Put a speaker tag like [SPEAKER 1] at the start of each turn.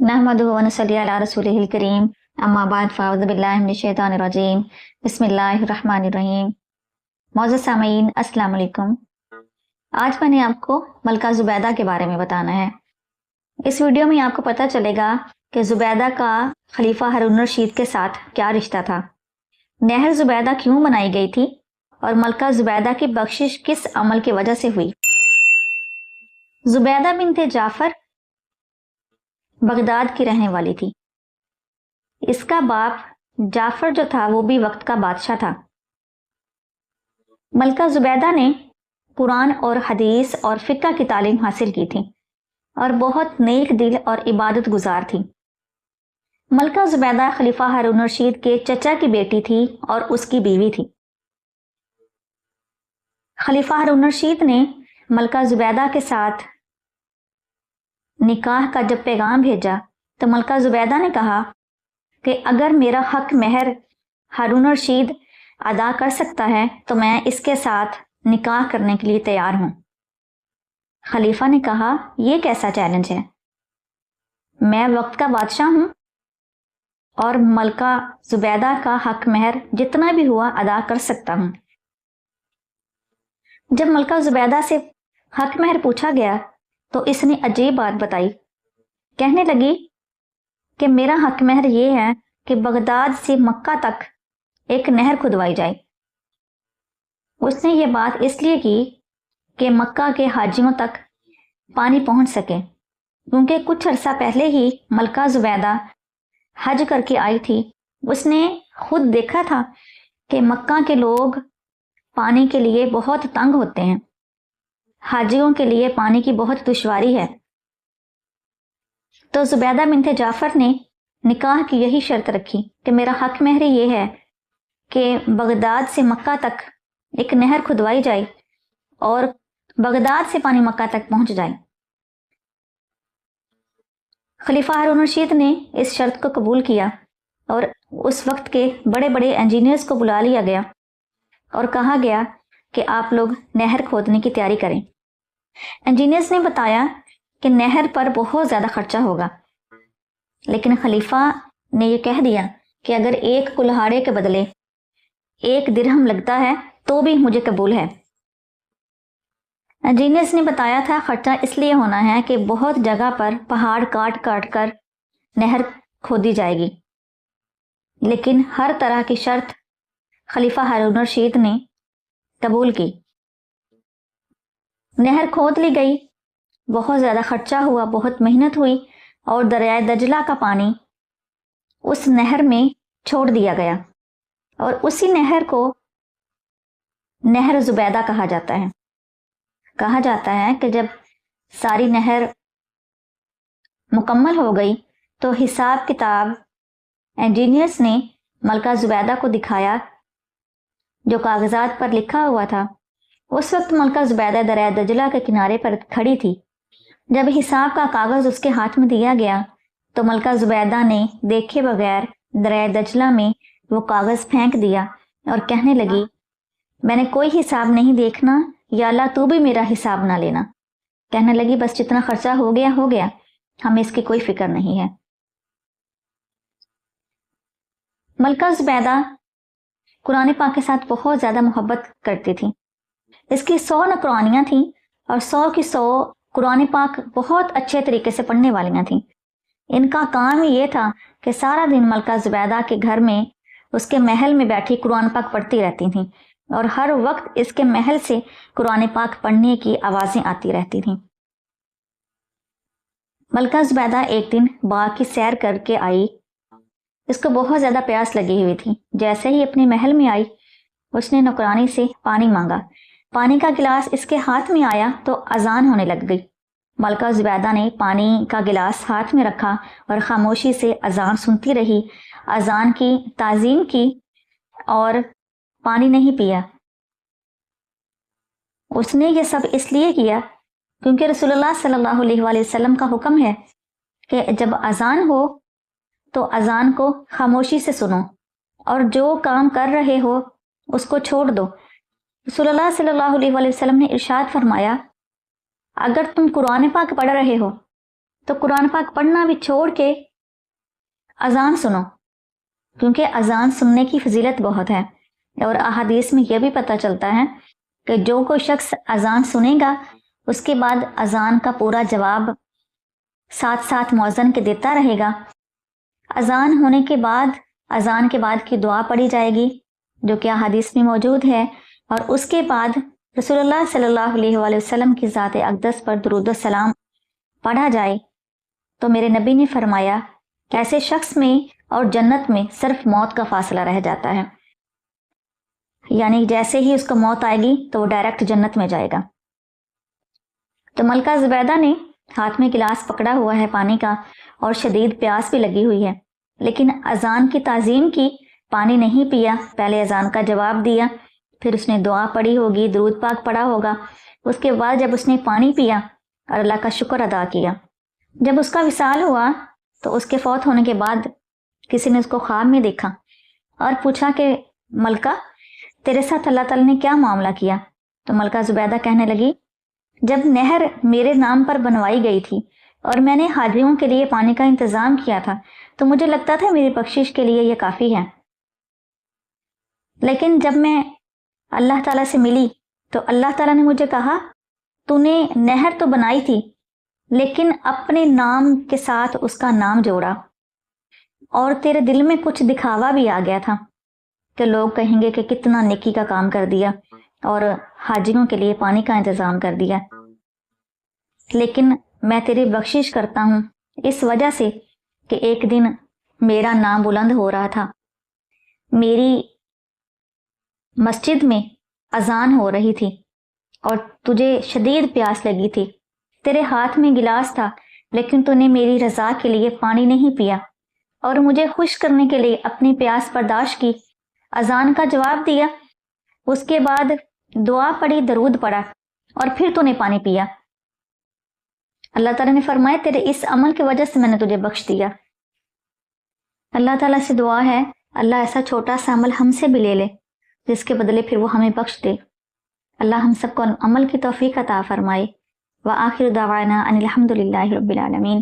[SPEAKER 1] नहमदुहु व नसल्ली अला रसूलिहिल करीम अम्मा बाद फ़अऊज़ु बिल्लाहि मिनश शैतानिर रजीम बिस्मिल्लाहिर रहमानिर रहीम। मौजूद सामीन अस्सलाम वालेकुम। आज मैंने आपको मलका ज़ुबैदा के बारे में बताना है। इस वीडियो में आपको पता चलेगा कि ज़ुबैदा का खलीफा हारून रशीद के साथ क्या रिश्ता था, नहर ज़ुबैदा क्यों बनाई गई थी और मलका ज़ुबैदा की बख्शिश किस अमल की वजह से हुई। ज़ुबैदा बिन्ते जाफ़र बगदाद की रहने वाली थी। इसका बाप जाफर जो था वो भी वक्त का बादशाह था। मलका ज़ुबैदा ने कुरान और हदीस और फ़िक़्ह की तालीम हासिल की थी और बहुत नेक दिल और इबादत गुजार थी। मलका ज़ुबैदा खलीफा हारून रशीद के चचा की बेटी थी और उसकी बीवी थी। खलीफा हारून रशीद ने मलका ज़ुबैदा के साथ निकाह का जब पैगाम भेजा तो मलका ज़ुबैदा ने कहा कि अगर मेरा हक महर हारून रशीद अदा कर सकता है तो मैं इसके साथ निकाह करने के लिए तैयार हूं। खलीफा ने कहा, यह कैसा चैलेंज है, मैं वक्त का बादशाह हूं और मलका ज़ुबैदा का हक महर जितना भी हुआ अदा कर सकता हूं। जब मलका ज़ुबैदा से हक महर पूछा गया तो इसने अजीब बात बताई। कहने लगी कि मेरा हक महर ये है कि बगदाद से मक्का तक एक नहर खुदवाई जाए। उसने ये बात इसलिए की कि मक्का के हाजियों तक पानी पहुंच सके, क्योंकि कुछ अरसा पहले ही मलका ज़ुबैदा हज करके आई थी। उसने खुद देखा था कि मक्का के लोग पानी के लिए बहुत तंग होते हैं, हाजियों के लिए पानी की बहुत दुश्वारी है। तो ज़ुबैदा बिन्ते जाफ़र ने निकाह की यही शर्त रखी कि मेरा हक महर ये है कि बगदाद से मक्का तक एक नहर खुदवाई जाए और बगदाद से पानी मक्का तक पहुंच जाए। खलीफा हारून रशीद ने इस शर्त को कबूल किया और उस वक्त के बड़े बड़े इंजीनियर्स को बुला लिया गया और कहा गया कि आप लोग नहर खोदने की तैयारी करें। इंजीनियर्स ने बताया कि नहर पर बहुत ज़्यादा खर्चा होगा, लेकिन खलीफा ने यह कह दिया कि अगर एक कुल्हाड़े के बदले 1 दिरहम लगता है तो भी मुझे कबूल है। इंजीनियर्स ने बताया था खर्चा इसलिए होना है कि बहुत जगह पर पहाड़ काट काट कर नहर खोदी जाएगी, लेकिन हर तरह की शर्त खलीफा हारून रशीद ने कबूल की। नहर खोद ली गई, बहुत ज़्यादा खर्चा हुआ, बहुत मेहनत हुई और दरियाए दजला का पानी उस नहर में छोड़ दिया गया और उसी नहर को नहर ज़ुबैदा कहा जाता है। कहा जाता है कि जब सारी नहर मुकम्मल हो गई तो हिसाब किताब इंजीनियर्स ने मलका ज़ुबैदा को दिखाया जो कागजात पर लिखा हुआ था। उस वक्त मलका ज़ुबैदा दरिया दजला के किनारे पर खड़ी थी। जब हिसाब का कागज उसके हाथ में दिया गया तो मलका ज़ुबैदा ने देखे बगैर दरिया दजला में वो कागज फेंक दिया और कहने लगी, मैंने कोई हिसाब नहीं देखना, या अल्लाह तू भी मेरा हिसाब ना लेना। कहने लगी, बस जितना खर्चा हो गया, हमें इसकी कोई फिक्र नहीं है। मलका ज़ुबैदा कुरान पाक के साथ बहुत ज्यादा मोहब्बत करती थी। इसकी 100 नौकरानियां थीं और 100 की 100 कुरान पाक बहुत अच्छे तरीके से पढ़ने वालियां थीं। इनका काम ही ये था कि सारा दिन मलका ज़ुबैदा के घर में उसके महल में बैठी कुरान पाक पढ़ती रहती थीं और हर वक्त इसके महल से कुरान पाक पढ़ने की आवाजें आती रहती थीं। मलका ज़ुबैदा एक दिन बाग की सैर करके आई। इसको बहुत ज्यादा प्यास लगी हुई थी। जैसे ही अपने महल में आई उसने नौकरानी से पानी मांगा। पानी का गिलास इसके हाथ में आया तो अजान होने लग गई। मलका ज़ुबैदा ने पानी का गिलास हाथ में रखा और खामोशी से अजान सुनती रही, अजान की ताज़ीम की और पानी नहीं पिया। उसने ये सब इसलिए किया क्योंकि रसूलुल्लाह सल्लल्लाहु अलैहि वसल्लम का हुक्म है कि जब अजान हो तो अजान को खामोशी से सुनो और जो काम कर रहे हो उसको छोड़ दो। रसूलुल्लाह सल्लल्लाहु अलैहि वसल्लम ने इरशाद फरमाया, अगर तुम कुरान पाक पढ़ रहे हो تو قرآن پاک پڑھنا بھی چھوڑ کے اذان سنو، کیونکہ اذان سننے کی فضیلت بہت ہے۔ اور احادیث میں یہ بھی پتہ چلتا ہے کہ جو کوئی شخص اذان سنے گا اس کے بعد اذان کا پورا جواب ساتھ ساتھ مؤذن کے دیتا رہے گا۔ اذان ہونے کے بعد اذان کے بعد کی دعا پڑھی جائے گی جو کہ احادیث میں موجود ہے، اور اس کے بعد رسول اللہ صلی اللہ علیہ وآلہ وسلم کی ذات اقدس پر درود و سلام پڑھا جائے۔ تو میرے نبی نے فرمایا کہ ایسے شخص میں اور جنت میں صرف موت کا فاصلہ رہ جاتا ہے، یعنی جیسے ہی اس کو موت آئے گی تو وہ ڈائریکٹ جنت میں جائے گا۔ تو ملکہ زبیدہ نے ہاتھ میں گلاس پکڑا ہوا ہے پانی کا اور شدید پیاس بھی لگی ہوئی ہے، لیکن اذان کی تعظیم کی، پانی نہیں پیا، پہلے اذان کا جواب دیا، پھر اس نے دعا پڑھی ہوگی، درود پاک پڑھا ہوگا، اس کے بعد جب اس نے پانی پیا اور اللہ کا شکر ادا کیا، جب اس کا وصال ہوا تو اس کے فوت ہونے کے بعد کسی نے اس کو خواب میں دیکھا اور پوچھا کہ ملکہ تیرے ساتھ اللہ تعالیٰ نے کیا معاملہ کیا؟ تو ملکہ زبیدہ کہنے لگی جب نہر میرے نام پر بنوائی گئی تھی اور میں نے حاجیوں کے لیے پانی کا انتظام کیا تھا تو مجھے لگتا تھا میری بخشش کے لیے یہ کافی ہے، لیکن جب میں اللہ تعالیٰ سے ملی تو اللہ تعالیٰ نے مجھے کہا تو نے نہر تو بنائی تھی لیکن اپنے نام کے ساتھ اس کا نام جوڑا، اور تیرے دل میں کچھ دکھاوا بھی آ گیا تھا کہ لوگ کہیں گے کہ کتنا نیکی کا کام کر دیا اور حاجیوں کے لیے پانی کا انتظام کر دیا، لیکن میں تیری بخشش کرتا ہوں اس وجہ سے کہ ایک دن میرا نام بلند ہو رہا تھا، میری مسجد میں اذان ہو رہی تھی اور تجھے شدید پیاس لگی تھی، تیرے ہاتھ میں گلاس تھا لیکن تو نے میری رضا کے لیے پانی نہیں پیا اور مجھے خوش کرنے کے لیے اپنی پیاس برداشت کی، اذان کا جواب دیا، اس کے بعد دعا پڑھی، درود پڑھا اور پھر تو نے پانی پیا۔ اللہ تعالیٰ نے فرمایا تیرے اس عمل کی وجہ سے میں نے تجھے بخش دیا۔ اللہ تعالیٰ سے دعا ہے اللہ ایسا چھوٹا سا عمل ہم سے بھی لے لے جس کے بدلے پھر وہ ہمیں بخش دے۔ اللہ ہم سب کو عمل کی توفیق عطا فرمائے۔ وآخر دعوانا ان الحمد للہ رب العالمین۔